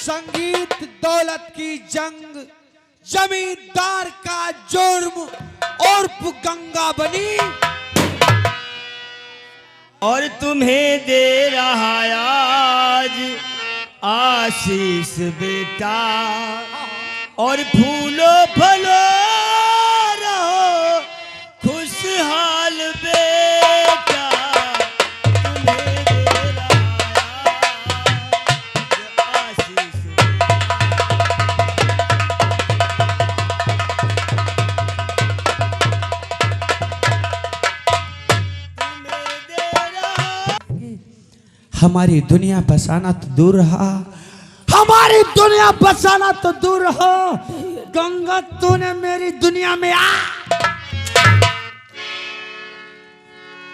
संगीत दौलत की जंग, जमींदार का जुर्म और गंगा बनी। और तुम्हें दे रहा आज आशीष बेटा, और फूलो फलो रहो खुशहाल बेटा। तुम्हें दे रहा आज आशीष हमारी दुनिया बसाना तो दूर रहा, हमारी दुनिया बसाना तो दूर रहा, गंगा तूने मेरी दुनिया में आ।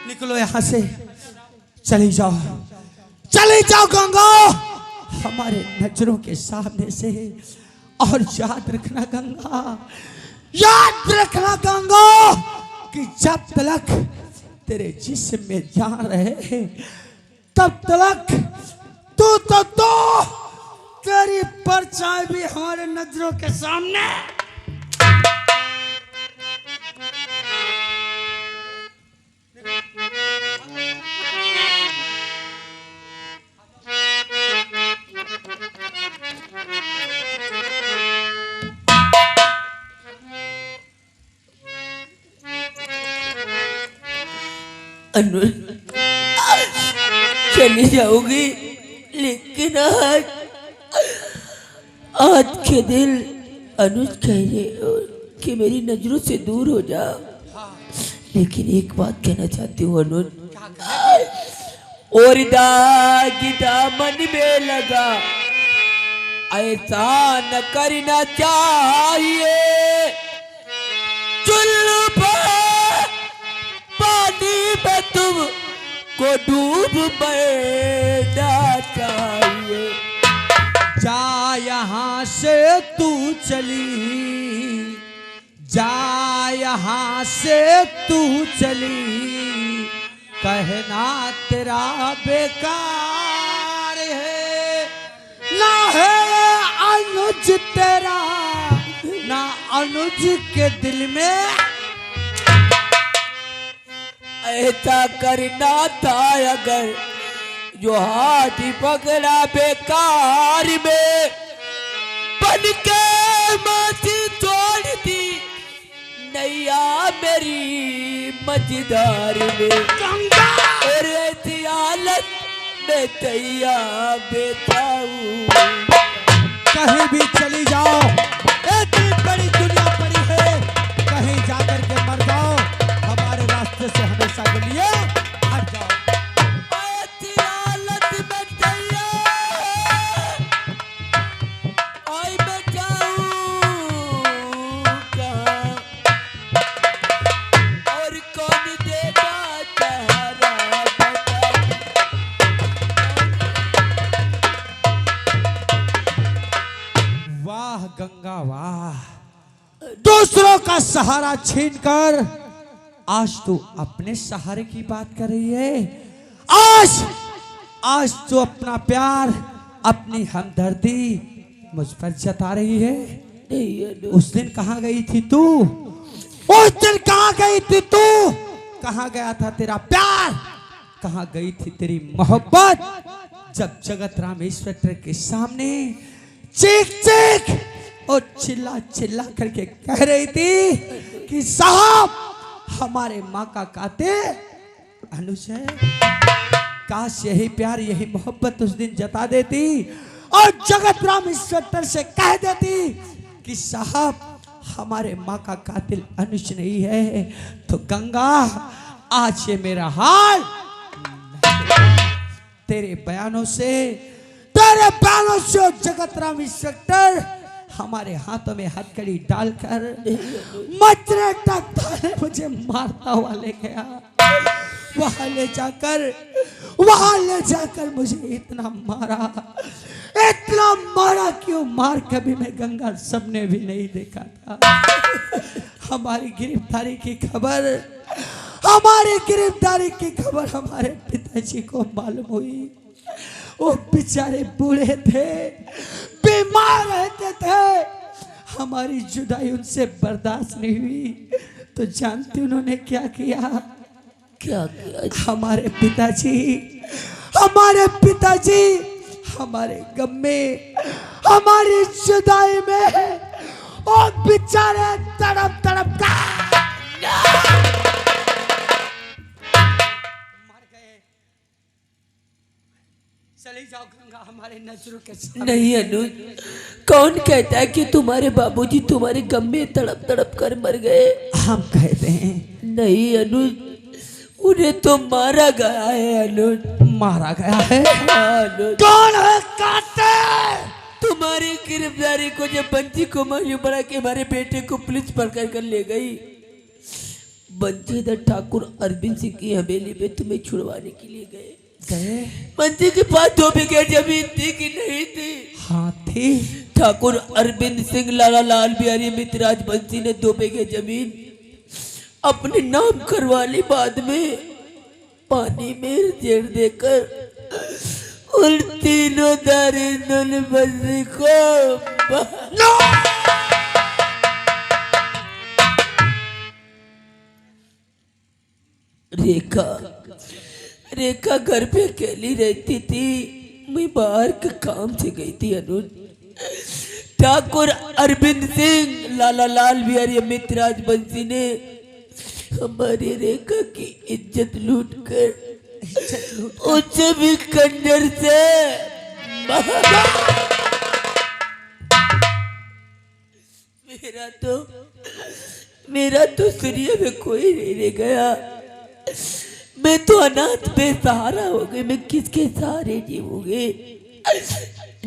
निकलो यहां से, चली जाओ गंगा हमारे नजरों के सामने से। और याद रखना गंगा कि जब तक तेरे जिस्म में जान रहे तब तक तू तेरी परछाई भी हमारे नजरों के सामने। चली जाओगी, लेकिन आज के दिल अनुज कह रहे हो कि मेरी नजरों से दूर हो जाओ। लेकिन एक बात कहना चाहती हूँ अनुज, और दागिदा मन में लगा ऐसा न करना चाहिए। चुल्लू पर पानी में तुम को डूब बैठना चाहिए। जा यहाँ से तू चली, जा यहाँ से तू चली, कहना तेरा बेकार है। ना है अनुज तेरा, ना अनुज के दिल में। ऐसा करना था अगर जो हाथ पकड़ा बेकार में, बन के माची छोड़ दी नैया मेरी मझधार में। और ऐसी हालत में तैया बैठा हूँ। कहीं भी चली जाओ, इतनी बड़ी दुनिया पड़ी है, कहीं जाकर के मर जाओ, हमारे रास्ते से हमेशा के लिए हट जाओ। ऐसी हालत में तैया आई बैठाऊं कहाँ, और कौन देगा सहारा बता। वाह गंगा वाह, दूसरों का सहारा छीनकर आज तू अपने सहारे की बात कर रही है। आज तू अपना प्यार, अपनी हमदर्दी मुझ पर जता रही है। उस दिन कहाँ गई थी तू? उस दिन कहाँ गई थी तू? कहाँ गया था तेरा प्यार? कहाँ गई थी तेरी मोहब्बत? जब जगत रामेश्वर के सामने चीख और चिल्ला करके कह रही थी कि साहब हमारे माँ का कातिल अनुज है। काश यही प्यार, यही मोहब्बत उस दिन जता देती और जगत रामेश्वर से कह देती कि साहब हमारे माँ का कातिल अनुज नहीं है। तो गंगा आज ये मेरा हाल तेरे बयानों से जगत रामेश्वर हमारे हाथों में हथकड़ी डालकर मचरे ताने मुझे मारता हुआ ले गया। वहां ले जाकर मुझे इतना मारा क्यों मार कभी मैं गंगा सबने भी नहीं देखा था। हमारी गिरफ्तारी की खबर हमारे पिताजी को मालूम हुई। वो बेचारे बूढ़े थे, वहां रहते थे, हमारी जुदाई उनसे बर्दाश्त नहीं हुई, तो जानते उन्होंने क्या किया? क्या किया? हमारे पिताजी हमारे गम में, हमारी जुदाई में, और बेचारे तड़प तड़प का मर गए। चले जाओ गंगा हमारे नजरों के सामने। नहीं अनुज, कौन कहता है कि तुम्हारे बाबूजी तुम्हारे गम में तड़प तड़प कर मर गए? हम कहते हैं नहीं अनुज, उन्हें तो मारा गया है अनुज। मारा गया है? हाँ, अनुज। कौन है कातिल? तुम्हारी गिरफ्तारी को जब बंसी को मालूम पड़ा कि हमारे बेटे को पुलिस पकड़ कर ले गई, बंसीधर ठाकुर अरविंद सिंह की हवेली पे तुम्हें छुड़वाने के लिए गए। बंसी के पास 2 बीघे जमीन थी कि नहीं थी? हाँ थी। ठाकुर अरविंद सिंह लाला लाल बिहारी मित्रराज बंसी ने 2 बीघे जमीन अपने नाम करवा ली। बाद में पानी में जेड़ देकर उन तीनों दरिंदों ने बंसी को रेखा घर पे अकेली रहती थी, मैं बाहर के काम से गई थी अनुज। ठाकुर अरविंद सिंह लाला लाल बिहारी मित्रराज बंसी ने हमारी रेखा की इज्जत लूट कर उसे भी खंजर से मेरा तो दुनिया में कोई नहीं रह गया। मैं तो अनाथ बेसहारा हो गई। मैं किसके सहारे जीऊंगी?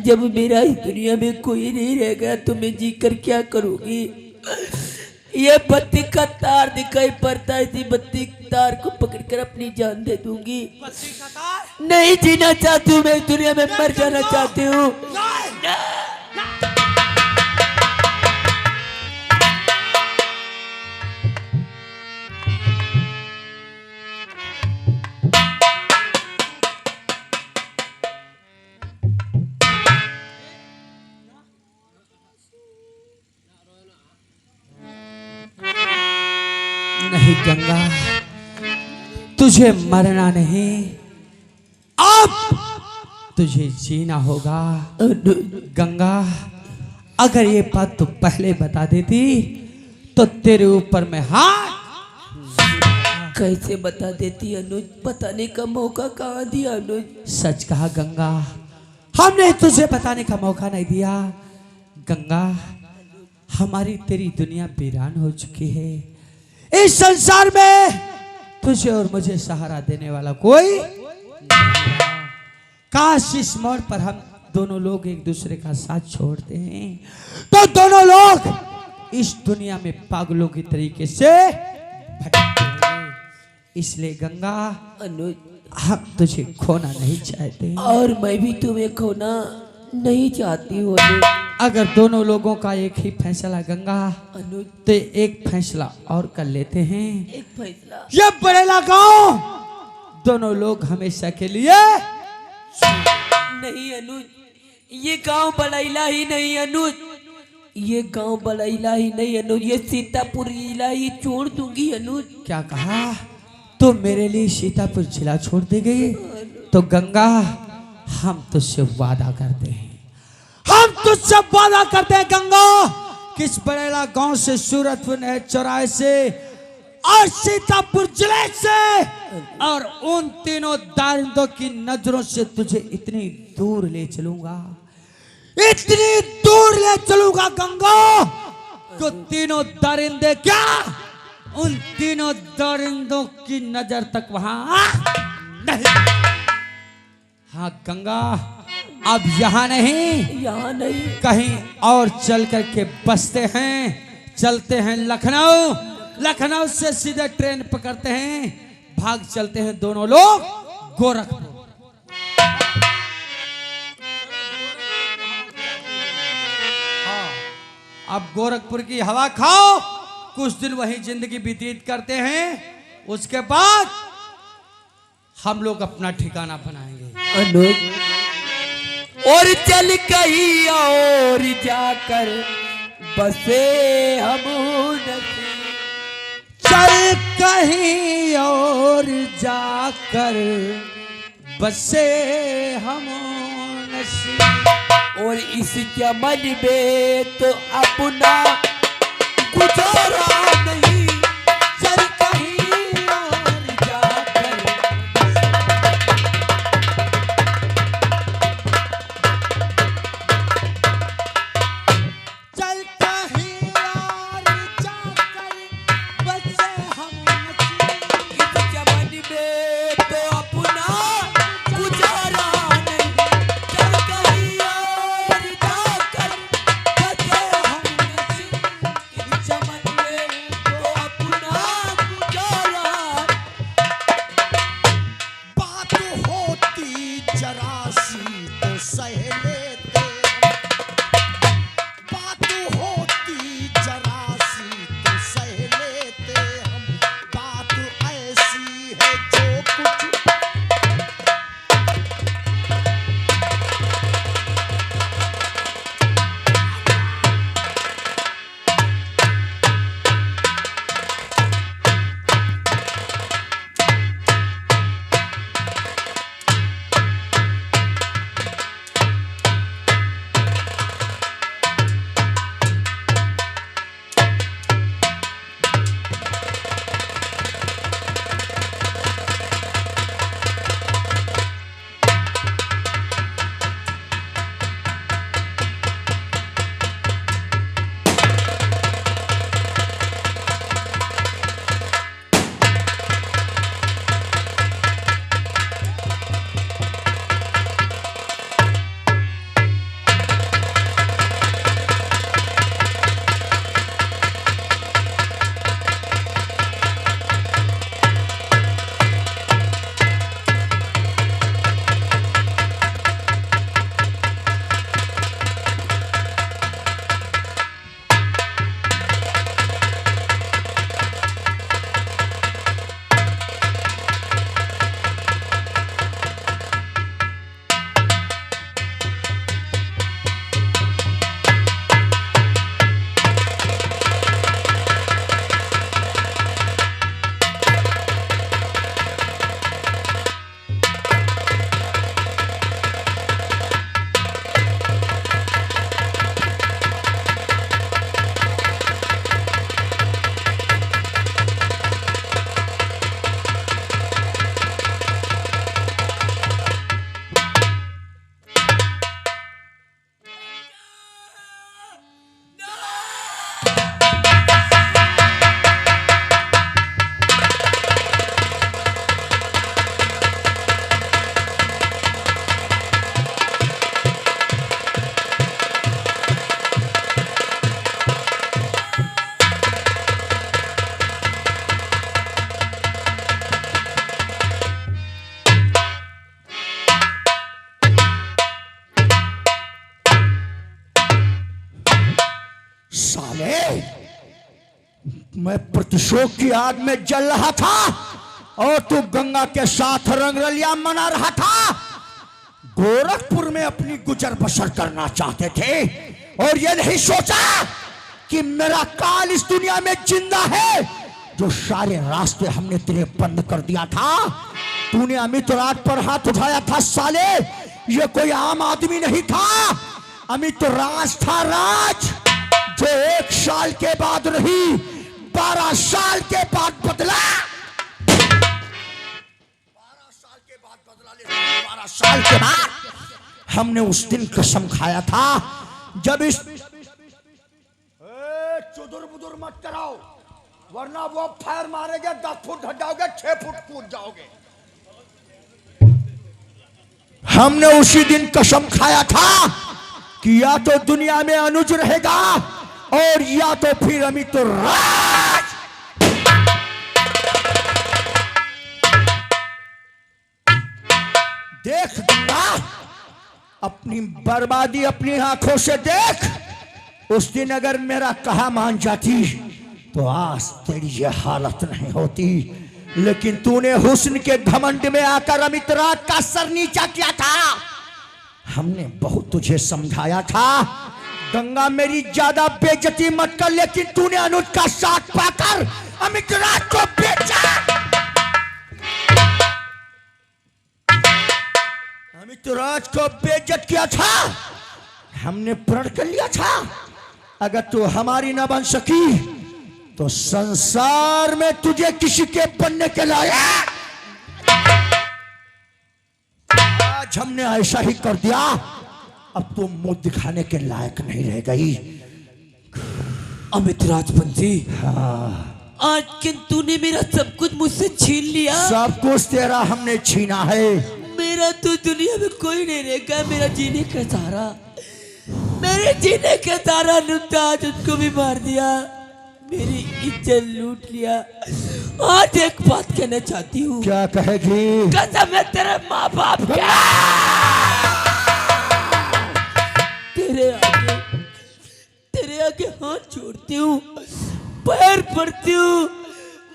जब मेरा इस दुनिया में कोई नहीं रह गया तो मैं जी कर क्या करूंगी? ये बत्ती का तार दिखाई पड़ता है, इसी बत्ती तार को पकड़कर अपनी जान दे दूंगी। बत्ती का तार? नहीं जीना चाहती हूँ मैं इस दुनिया में, मर जाना चाहती हूँ। नहीं गंगा, तुझे मरना नहीं, अब तुझे जीना होगा। गंगा, अगर ये बात तू पहले बता देती तो तेरे ऊपर मैं हाथ कैसे बता देती अनुज? बताने का मौका कहाँ दिया अनुज? सच कहा गंगा, हमने तुझे बताने का मौका नहीं दिया। गंगा, हमारी तेरी दुनिया वीरान हो चुकी है। इस संसार में तुझे और मुझे सहारा देने वाला कोई नहीं। काश इस मोड़ पर हम दोनों लोग एक दूसरे का साथ छोड़ते हैं तो दोनों लोग इस दुनिया में पागलों की तरीके से भटकते हैं। इसलिए गंगा, अनुज, हम तुझे खोना नहीं चाहते और मैं भी तुम्हें खोना नहीं चाहती हूँ अनुज। अगर दोनों लोगों का एक ही फैसला गंगा, अनुज, तो एक फैसला और कर लेते हैं। एक फैसला? ये बड़ेला गांव दोनों लोग हमेशा के लिए नहीं अनुज, ये गांव बड़ैला ही नहीं अनुज, ये गांव बड़ैला ही नहीं अनुज, ये सीतापुर जिला ही छोड़ दूंगी अनुज। क्या कहा? तो मेरे लिए सीतापुर जिला छोड़ देगी? तो गंगा, हम तुझसे वादा करते हैं, हम तुझसे वादा करते हैं गंगा, किस बड़ेला गांव से, सूरतपुर नहर चौराहे से और सीतापुर जिले से और उन तीनों दारिंदों की नजरों से तुझे इतनी दूर ले चलूंगा, इतनी दूर ले चलूंगा गंगा, तो तीनों दरिंदे क्या, उन तीनों दरिंदों की नजर तक वहां नहीं। हाँ गंगा, अब यहाँ नहीं, यहाँ नहीं, कहीं और चल करके बसते हैं, चलते हैं लखनऊ, लखनऊ से सीधे ट्रेन पकड़ते हैं, भाग चलते हैं दोनों लोग गोरखपुर। हाँ, अब गोरखपुर की हवा खाओ, कुछ दिन वहीं जिंदगी व्यतीत करते हैं, उसके बाद हम लोग अपना ठिकाना बनाएंगे। अनुज, और चल कहीं और जाकर बसे हम नसी। चल कहीं और जाकर बसे हम नसीब। और इस चमन में तो अपना गुजारा नहीं। चल कहीं और जाकर चल कहीं और जाकर बसे हम नसीब। इस चमन में तो अपना गुजारा नहीं। चल कहीं और जाकर बसे हम नसीब। इस चमन में तो अपना गुजारा। बात होती जरा सी तो सह लेते, बात होती जरा सी तो सह लेते हम। बात ऐसी है जो कुछ साले, मैं प्रतिशोध की आग में जल रहा था और तू गंगा के साथ रंगरलिया मना रहा था। गोरखपुर में अपनी गुजर बसर करना चाहते थे और ये नहीं सोचा कि मेरा काल इस दुनिया में जिंदा है। जो सारे रास्ते हमने तेरे बंद कर दिया था, तूने अमित राज पर हाथ उठाया था। साले, ये कोई आम आदमी नहीं था, अमित राज था। राज जो 1 साल के बाद नहीं 12 साल के बाद बदला। 12 साल के बाद बदला, लेकिन 12 साल के बाद हमने उस दिन कसम खाया था जब इस चुदुर बुदुर मत कराओ, वरना वो फायर मारेंगे, 10 फुट हट जाओगे, 6 फुट कूद जाओगे। हमने उसी दिन कसम खाया था कि या तो दुनिया में अनुज रहेगा और या तो फिर अमित राज। देख दूंगा अपनी बर्बादी अपनी आंखों से देख। उस दिन अगर मेरा कहा मान जाती तो आज तेरी ये हालत नहीं होती, लेकिन तूने हुस्न के घमंड में आकर अमित राज का सर नीचा किया था हमने बहुत तुझे समझाया था गंगा मेरी ज्यादा बेइज्जती मत कर, लेकिन तूने अनुज का साथ पाकर अमित राज को बेचा। अमित राज को बेइज्जत किया था, हमने प्रण कर लिया था अगर तू हमारी ना बन सकी तो संसार में तुझे किसी के बनने के लायक। आज हमने ऐसा ही कर दिया, अब तू मुंह दिखाने के लायक नहीं रह गई। अमित राजवंशी, हाँ, आज किन तूने मेरा सब कुछ मुझसे छीन लिया। सब कुछ तेरा हमने छीना है। मेरा तो दुनिया में कोई नहीं रहेगा, मेरा जीने का सहारा, मेरे जीने का सहारा लुटा, आज उसको भी मार दिया, मेरी इज्जत लूट लिया। आज एक बात कहना चाहती हूँ। क्या कहेगी? कसम है तेरे माँ बाप का, तेरे आगे हाथ जोड़ती हूँ, पैर पड़ती हूँ,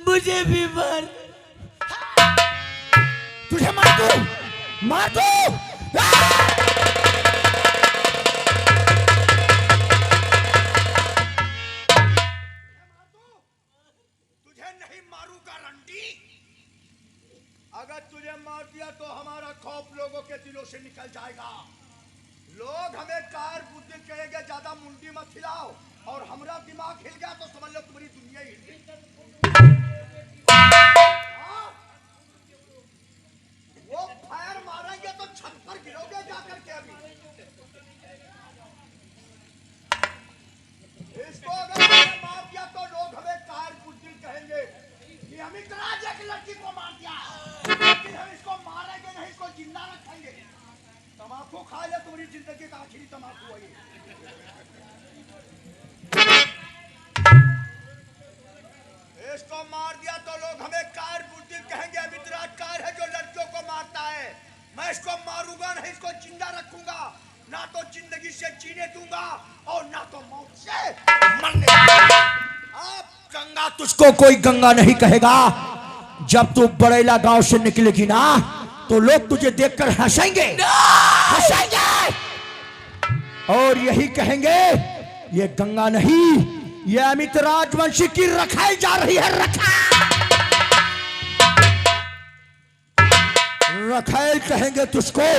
मुझे भी मार। तुझे मार दो, मार दो। तुझे नहीं मारूंगा रंडी। अगर तुझे मार दिया तो हमारा खौफ लोगों के दिलों से निकल जाएगा। लोग हमें कार बुद्धि कहेंगे, ज्यादा मुंडी मत हिलाओ, और हमारा दिमाग हिल गया तो समझ लो तुम्हारी दुनिया ही हिल गई। हाँ? वो फायर मारेंगे तो छत पर गिरोगे जाकर के। अभी इसको अगर तुमने मार दिया तो लोग हमें कार बुद्धि कहेंगे कि अमित राज एक लड़की को मार दिया, लेकिन हम इसको मारेंगे नहीं, इसको जिंदा रखेंगे। तम्बाकू खा ले, तुम्हारी जिंदगी का आखिरी तम्बाकू है। इसको मार दिया तो लोग हमें कार बुद्धि कहेंगे। अमित राज कार है जो लड़कियों को मारता है। मैं इसको मारूंगा नहीं, इसको जिंदा रखूंगा, ना तो जिंदगी से जीने दूंगा और ना तो मौत से मरने दूंगा। अब गंगा तुझको कोई गंगा नहीं कहेगा। जब तू बड़ैला गांव से निकलेगी ना तो लोग तुझे देखकर हंसेंगे, हंसेंगे और यही कहेंगे ये गंगा नहीं, ये अमित राजवंशी की रखाई जा रही है। रखाई कहेंगे तुझको।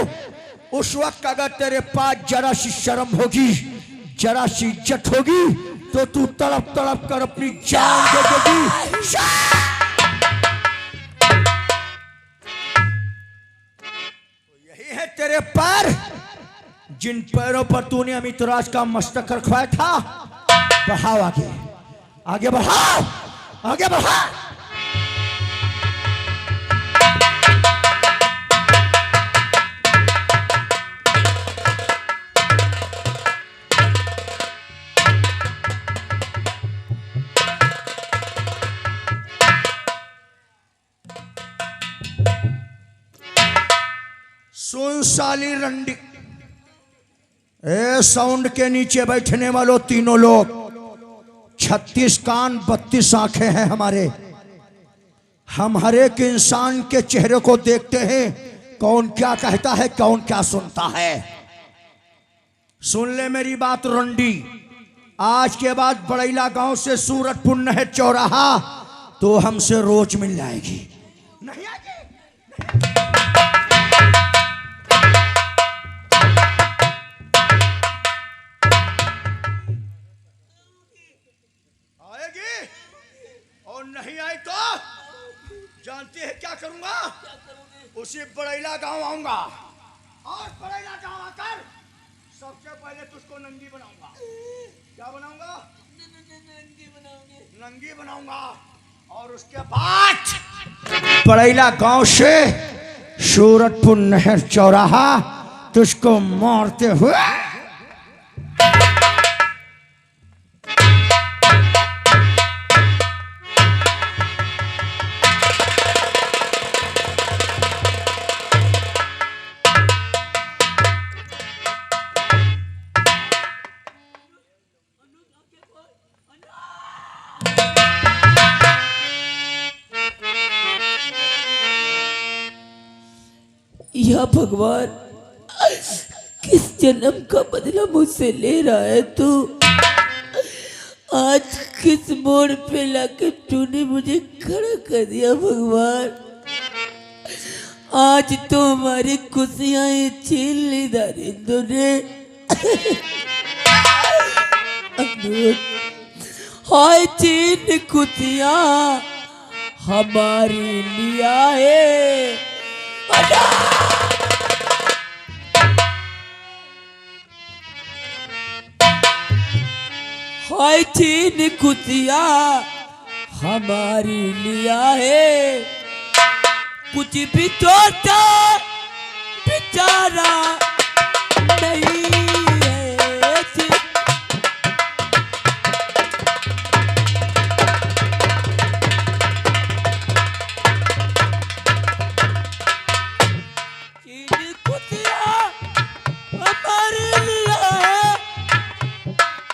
उस वक्त अगर तेरे पास जरा सी शर्म होगी, जरा सी इज्जत होगी तो तू तड़प तड़प कर अपनी जान दे देगी। यही है तेरे पैर, जिन पैरों पर तूने अमित राज का मस्तक रखवाया था। बढ़ाओ आगे, आगे बढ़ाओ, आगे बढ़ाओ। सुन साली रंडी, ए साउंड के नीचे बैठने वालों तीनों लोग, 36 कान 32 आंखें हैं हमारे। हम हर एक इंसान के चेहरे को देखते हैं, कौन क्या कहता है, कौन क्या सुनता है। सुन ले मेरी बात रंडी, आज के बाद बड़ैला गांव से सूरतपुर नहर चौराहा तो हमसे रोज मिल जाएगी। नहीं आएगी? और नहीं आई तो जानती है क्या करूंगा? उसी बड़ैला गांव आऊंगा और बड़ैला गांव आकर सबसे पहले तुझको नंगी बनाऊंगा। क्या बनाऊंगा? नंगी बनाऊंगा। और उसके बाद बड़ैला गांव से सूरतपुर नहर चौराहा तुझको मारते हुए या भगवान, जन्म का बदला मुझसे ले रहा है तू। आज किस मोड़ पे लाके तूने मुझे खड़ा कर दिया भगवान। आज तो हमारी खुशियां छीन ली दारिंदों ने। हाय छीन खुशियां हमारी लिया है। हाय छीन खुशियां हमारी लिया है। कुछ भी सोचा बेचारा नहीं है। छीन खुशियां हमारी लिया है।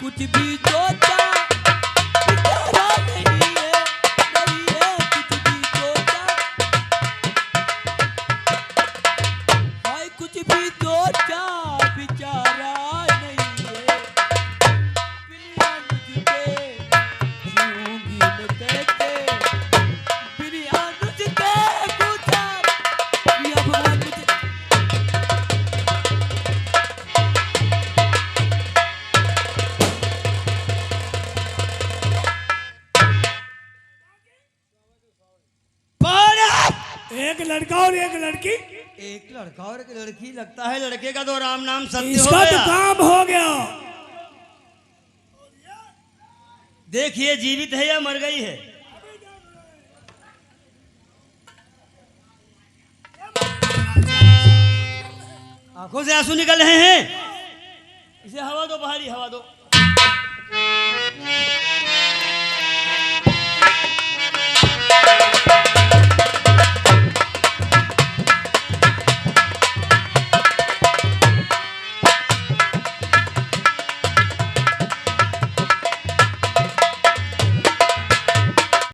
कुछ भी सोचा बेचारा नहीं है, नहीं है। कुछ भी सोचा, हाय कुछ भी सोचा बेचारा नहीं है। बिना मुझके जिऊंगी मैं कैसे, बिना मुझके पूछा या भगवान मुझे। एक लड़का और एक लड़की। एक लड़का और एक लड़की, लगता है लड़के का तो राम नाम सत्य हो इसका तो गया। काम हो गया। देखिए जीवित है या मर गई है। आंखों से आंसू निकल रहे हैं। इसे हवा दो, बाहरी हवा दो।